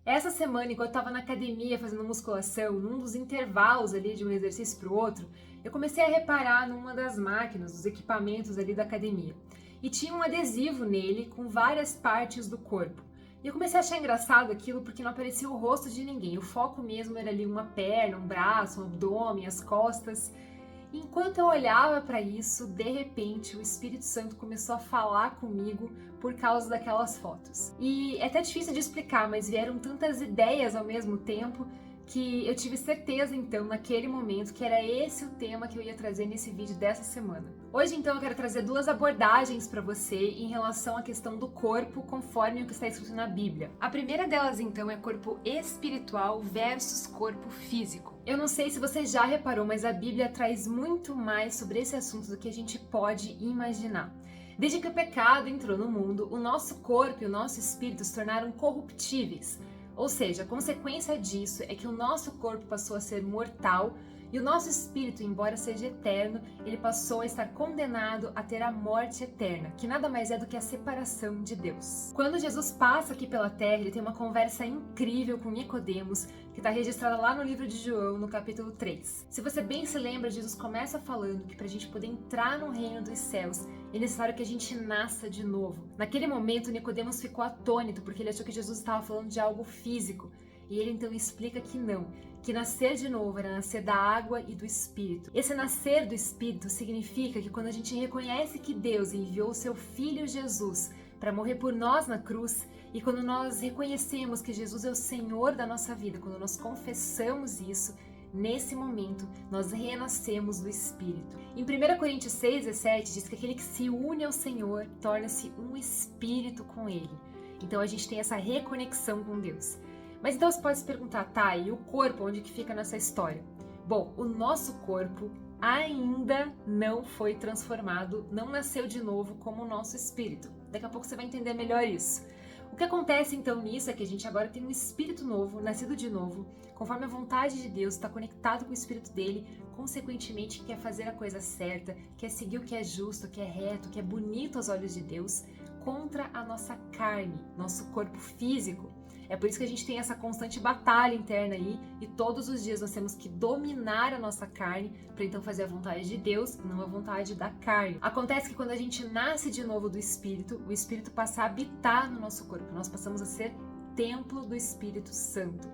Essa semana, enquanto eu estava na academia fazendo musculação, num dos intervalos ali de um exercício para o outro, eu comecei a reparar numa das máquinas, dos equipamentos ali da academia. E tinha um adesivo nele com várias partes do corpo. E eu comecei a achar engraçado aquilo porque não aparecia o rosto de ninguém. O foco mesmo era ali uma perna, um braço, um abdômen, as costas. Enquanto eu olhava para isso, de repente o Espírito Santo começou a falar comigo por causa daquelas fotos. E é até difícil de explicar, mas vieram tantas ideias ao mesmo tempo que eu tive certeza então naquele momento que era esse o tema que eu ia trazer nesse vídeo dessa semana. Hoje então eu quero trazer duas abordagens para você em relação à questão do corpo conforme o que está escrito na Bíblia. A primeira delas então é corpo espiritual versus corpo físico. Eu não sei se você já reparou, mas a Bíblia traz muito mais sobre esse assunto do que a gente pode imaginar. Desde que o pecado entrou no mundo, o nosso corpo e o nosso espírito se tornaram corruptíveis. Ou seja, a consequência disso é que o nosso corpo passou a ser mortal e o nosso espírito, embora seja eterno, ele passou a estar condenado a ter a morte eterna, que nada mais é do que a separação de Deus. Quando Jesus passa aqui pela terra, ele tem uma conversa incrível com Nicodemos, que está registrada lá no livro de João, no capítulo 3. Se você bem se lembra, Jesus começa falando que para a gente poder entrar no reino dos céus, é necessário que a gente nasça de novo. Naquele momento, Nicodemos ficou atônito, porque ele achou que Jesus estava falando de algo físico. E ele então explica que não, que nascer de novo era nascer da água e do Espírito. Esse nascer do Espírito significa que quando a gente reconhece que Deus enviou o seu Filho Jesus para morrer por nós na cruz, e quando nós reconhecemos que Jesus é o Senhor da nossa vida, quando nós confessamos isso, nesse momento nós renascemos do Espírito. Em 1 Coríntios 6,17 diz que aquele que se une ao Senhor torna-se um Espírito com Ele. Então a gente tem essa reconexão com Deus. Mas então você pode se perguntar, tá, e o corpo, onde que fica nessa história? Bom, o nosso corpo ainda não foi transformado, não nasceu de novo como o nosso espírito. Daqui a pouco você vai entender melhor isso. O que acontece então nisso é que a gente agora tem um espírito novo, nascido de novo, conforme a vontade de Deus, está conectado com o espírito dele, consequentemente quer fazer a coisa certa, quer seguir o que é justo, que é reto, que é bonito aos olhos de Deus, contra a nossa carne, nosso corpo físico. É por isso que a gente tem essa constante batalha interna aí e todos os dias nós temos que dominar a nossa carne para então fazer a vontade de Deus, não a vontade da carne. Acontece que quando a gente nasce de novo do Espírito, o Espírito passa a habitar no nosso corpo. Nós passamos a ser templo do Espírito Santo.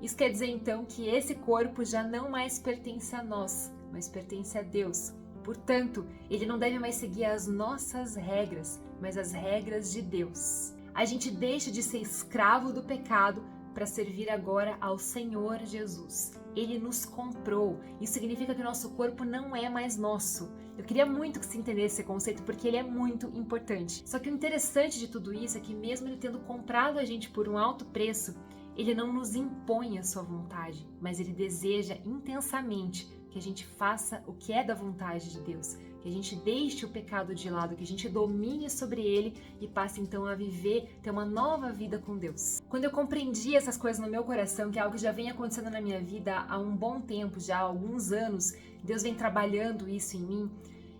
Isso quer dizer então que esse corpo já não mais pertence a nós, mas pertence a Deus. Portanto, ele não deve mais seguir as nossas regras, mas as regras de Deus. A gente deixa de ser escravo do pecado para servir agora ao Senhor Jesus. Ele nos comprou. Isso significa que o nosso corpo não é mais nosso. Eu queria muito que você entendesse esse conceito porque ele é muito importante. Só que o interessante de tudo isso é que mesmo ele tendo comprado a gente por um alto preço, ele não nos impõe a sua vontade, mas ele deseja intensamente que a gente faça o que é da vontade de Deus, que a gente deixe o pecado de lado, que a gente domine sobre ele e passe então a viver, ter uma nova vida com Deus. Quando eu compreendi essas coisas no meu coração, que é algo que já vem acontecendo na minha vida há um bom tempo, já há alguns anos, Deus vem trabalhando isso em mim,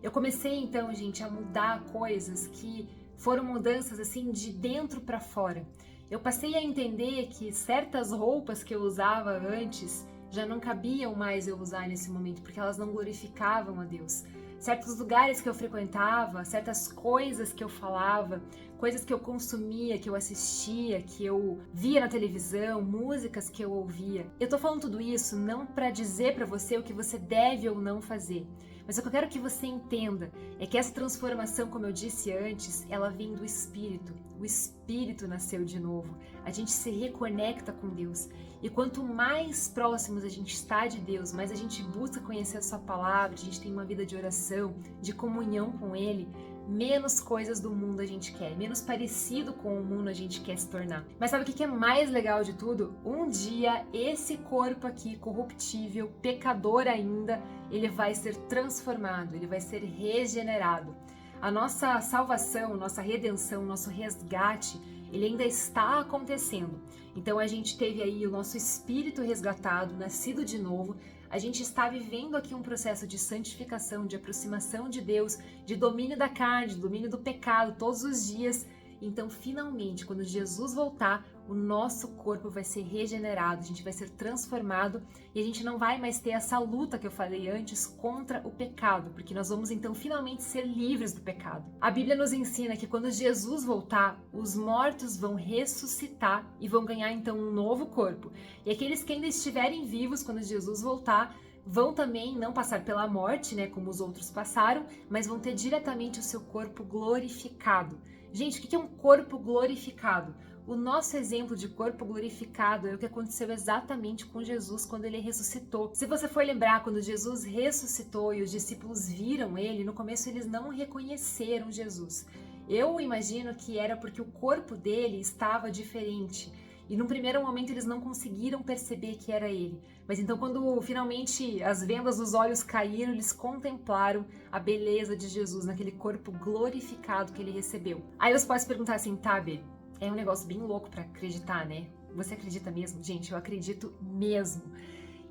eu comecei então, gente, a mudar coisas que foram mudanças assim de dentro para fora. Eu passei a entender que certas roupas que eu usava antes já não cabiam mais eu usar nesse momento, porque elas não glorificavam a Deus. Certos lugares que eu frequentava, certas coisas que eu falava, coisas que eu consumia, que eu assistia, que eu via na televisão, músicas que eu ouvia. Eu tô falando tudo isso não para dizer para você o que você deve ou não fazer, mas o que eu quero que você entenda é que essa transformação, como eu disse antes, ela vem do Espírito. O Espírito nasceu de novo. A gente se reconecta com Deus. E quanto mais próximos a gente está de Deus, mais a gente busca conhecer a sua palavra, a gente tem uma vida de oração, de comunhão com Ele, menos coisas do mundo a gente quer, menos parecido com o mundo a gente quer se tornar. Mas sabe o que é mais legal de tudo? Um dia esse corpo aqui, corruptível, pecador ainda, ele vai ser transformado, ele vai ser regenerado. A nossa salvação, nossa redenção, nosso resgate, ele ainda está acontecendo. Então a gente teve aí o nosso espírito resgatado, nascido de novo. A gente está vivendo aqui um processo de santificação, de aproximação de Deus, de domínio da carne, de domínio do pecado todos os dias. Então, finalmente, quando Jesus voltar, o nosso corpo vai ser regenerado, a gente vai ser transformado e a gente não vai mais ter essa luta que eu falei antes contra o pecado, porque nós vamos então finalmente ser livres do pecado. A Bíblia nos ensina que quando Jesus voltar, os mortos vão ressuscitar e vão ganhar então um novo corpo. E aqueles que ainda estiverem vivos quando Jesus voltar, vão também não passar pela morte, né, como os outros passaram, mas vão ter diretamente o seu corpo glorificado. Gente, o que é um corpo glorificado? O nosso exemplo de corpo glorificado é o que aconteceu exatamente com Jesus quando ele ressuscitou. Se você for lembrar, quando Jesus ressuscitou e os discípulos viram ele, no começo eles não reconheceram Jesus. Eu imagino que era porque o corpo dele estava diferente. E num primeiro momento eles não conseguiram perceber que era ele. Mas então quando finalmente as vendas dos olhos caíram, eles contemplaram a beleza de Jesus naquele corpo glorificado que ele recebeu. Aí você pode se perguntar assim, Tabe, é um negócio bem louco pra acreditar, né? Você acredita mesmo? Gente, eu acredito mesmo.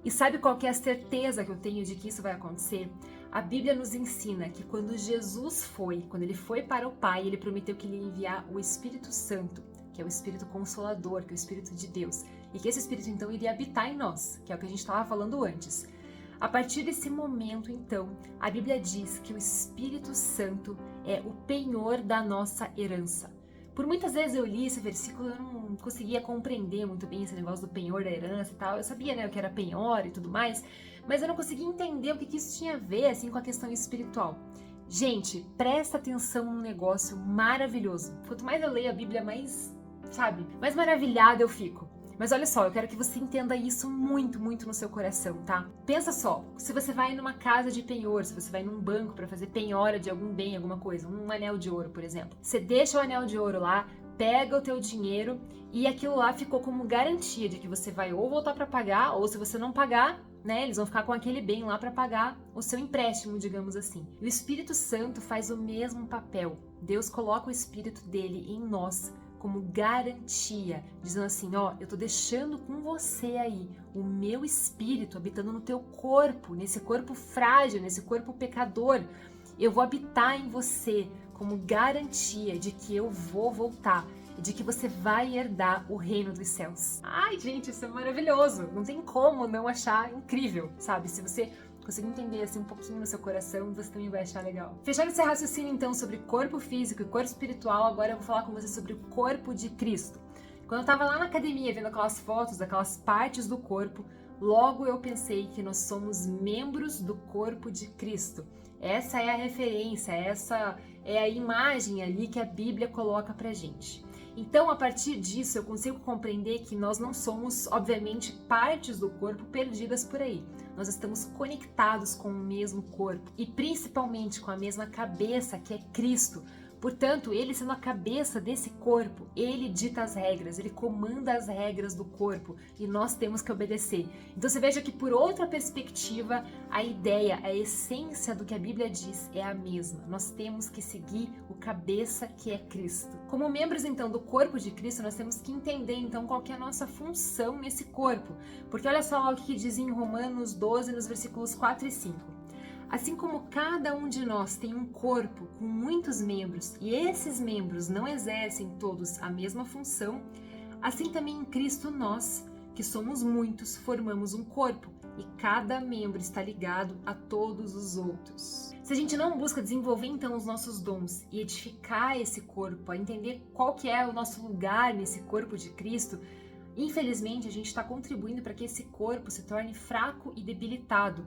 E sabe qual que é a certeza que eu tenho de que isso vai acontecer? A Bíblia nos ensina que quando ele foi para o Pai, ele prometeu que ele ia enviar o Espírito Santo, que é o Espírito Consolador, que é o Espírito de Deus, e que esse Espírito então iria habitar em nós, que é o que a gente estava falando antes. A partir desse momento, então, a Bíblia diz que o Espírito Santo é o penhor da nossa herança. Por muitas vezes eu li esse versículo e eu não conseguia compreender muito bem esse negócio do penhor da herança e tal. Eu sabia, né, o que era penhor e tudo mais, mas eu não conseguia entender o que isso tinha a ver, assim, com a questão espiritual. Gente, presta atenção num negócio maravilhoso. Quanto mais eu leio a Bíblia, mais maravilhada eu fico. Mas olha só, eu quero que você entenda isso muito, muito no seu coração, tá? Pensa só, se você vai numa casa de penhor, se você vai num banco para fazer penhora de algum bem, alguma coisa, um anel de ouro, por exemplo. Você deixa o anel de ouro lá, pega o teu dinheiro e aquilo lá ficou como garantia de que você vai ou voltar para pagar, ou se você não pagar, né, eles vão ficar com aquele bem lá para pagar o seu empréstimo, digamos assim. E o Espírito Santo faz o mesmo papel. Deus coloca o Espírito dele em nós como garantia, dizendo assim, ó, eu tô deixando com você aí o meu Espírito habitando no teu corpo, nesse corpo frágil, nesse corpo pecador. Eu vou habitar em você como garantia de que eu vou voltar, de que você vai herdar o reino dos céus. Ai, gente, isso é maravilhoso. Não tem como não achar incrível, sabe? Se você conseguir entender assim um pouquinho no seu coração, você também vai achar legal. Fechando esse raciocínio então sobre corpo físico e corpo espiritual, agora eu vou falar com você sobre o corpo de Cristo. Quando eu tava lá na academia vendo aquelas fotos daquelas partes do corpo, logo eu pensei que nós somos membros do corpo de Cristo. Essa é a referência, essa é a imagem ali que a Bíblia coloca pra gente. Então, a partir disso, eu consigo compreender que nós não somos, obviamente, partes do corpo perdidas por aí. Nós estamos conectados com o mesmo corpo e principalmente com a mesma cabeça, que é Cristo. Portanto, ele sendo a cabeça desse corpo, ele dita as regras, ele comanda as regras do corpo e nós temos que obedecer. Então você veja que por outra perspectiva, a ideia, a essência do que a Bíblia diz é a mesma. Nós temos que seguir o cabeça que é Cristo. Como membros então do corpo de Cristo, nós temos que entender então qual que é a nossa função nesse corpo. Porque olha só o que diz em Romanos 12, nos versículos 4 e 5. Assim como cada um de nós tem um corpo com muitos membros e esses membros não exercem todos a mesma função, assim também em Cristo nós, que somos muitos, formamos um corpo e cada membro está ligado a todos os outros. Se a gente não busca desenvolver então os nossos dons e edificar esse corpo, a entender qual que é o nosso lugar nesse corpo de Cristo, infelizmente a gente está contribuindo para que esse corpo se torne fraco e debilitado.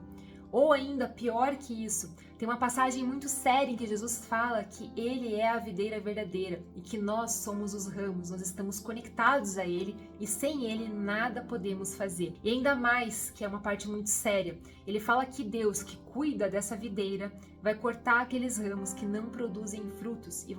Ou ainda, pior que isso, tem uma passagem muito séria em que Jesus fala que ele é a videira verdadeira e que nós somos os ramos, nós estamos conectados a ele e sem ele nada podemos fazer. E ainda mais, que é uma parte muito séria, ele fala que Deus, que cuida dessa videira, vai cortar aqueles ramos que não produzem frutos e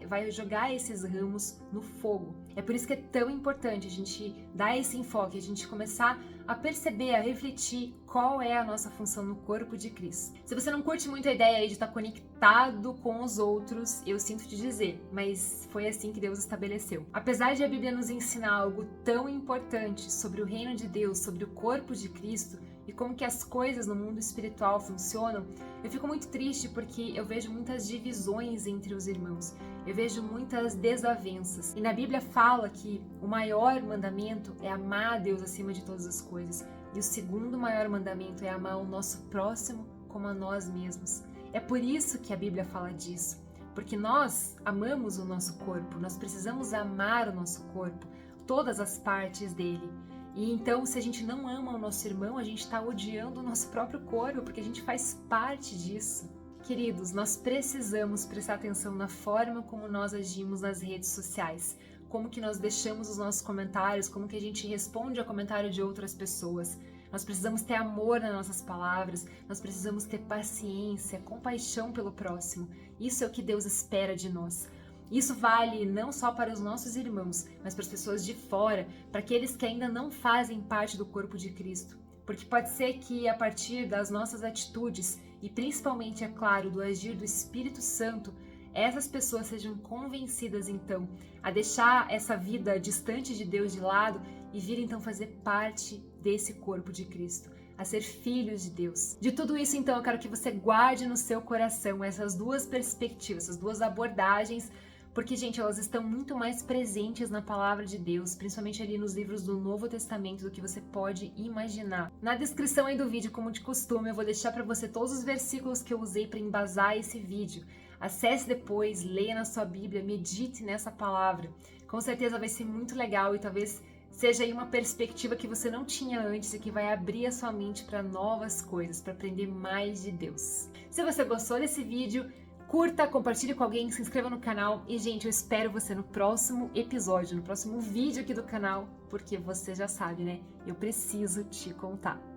vai jogar esses ramos no fogo. É por isso que é tão importante a gente dar esse enfoque, a gente começar a perceber, a refletir qual é a nossa função no corpo de Cristo. Se você não curte muito muito a ideia aí de estar conectado com os outros, eu sinto te dizer, mas foi assim que Deus estabeleceu. Apesar de a Bíblia nos ensinar algo tão importante sobre o reino de Deus, sobre o corpo de Cristo e como que as coisas no mundo espiritual funcionam, eu fico muito triste porque eu vejo muitas divisões entre os irmãos, eu vejo muitas desavenças. E na Bíblia fala que o maior mandamento é amar a Deus acima de todas as coisas, e o segundo maior mandamento é amar o nosso próximo como a nós mesmos. É por isso que a Bíblia fala disso, porque nós amamos o nosso corpo, nós precisamos amar o nosso corpo, todas as partes dele. E então, se a gente não ama o nosso irmão, a gente está odiando o nosso próprio corpo, porque a gente faz parte disso. Queridos, nós precisamos prestar atenção na forma como nós agimos nas redes sociais, como que nós deixamos os nossos comentários, como que a gente responde ao comentário de outras pessoas. Nós precisamos ter amor nas nossas palavras, nós precisamos ter paciência, compaixão pelo próximo. Isso é o que Deus espera de nós. Isso vale não só para os nossos irmãos, mas para as pessoas de fora, para aqueles que ainda não fazem parte do corpo de Cristo. Porque pode ser que a partir das nossas atitudes, e principalmente, é claro, do agir do Espírito Santo, essas pessoas sejam convencidas então a deixar essa vida distante de Deus de lado e vir então fazer parte desse corpo de Cristo, a ser filhos de Deus. De tudo isso, então, eu quero que você guarde no seu coração essas duas perspectivas, essas duas abordagens, porque, gente, elas estão muito mais presentes na palavra de Deus, principalmente ali nos livros do Novo Testamento, do que você pode imaginar. Na descrição aí do vídeo, como de costume, eu vou deixar para você todos os versículos que eu usei para embasar esse vídeo. Acesse depois, leia na sua Bíblia, medite nessa palavra. Com certeza vai ser muito legal e talvez seja aí uma perspectiva que você não tinha antes e que vai abrir a sua mente para novas coisas, para aprender mais de Deus. Se você gostou desse vídeo, curta, compartilhe com alguém, se inscreva no canal e, gente, eu espero você no próximo episódio, no próximo vídeo aqui do canal, porque você já sabe, né? Eu preciso te contar.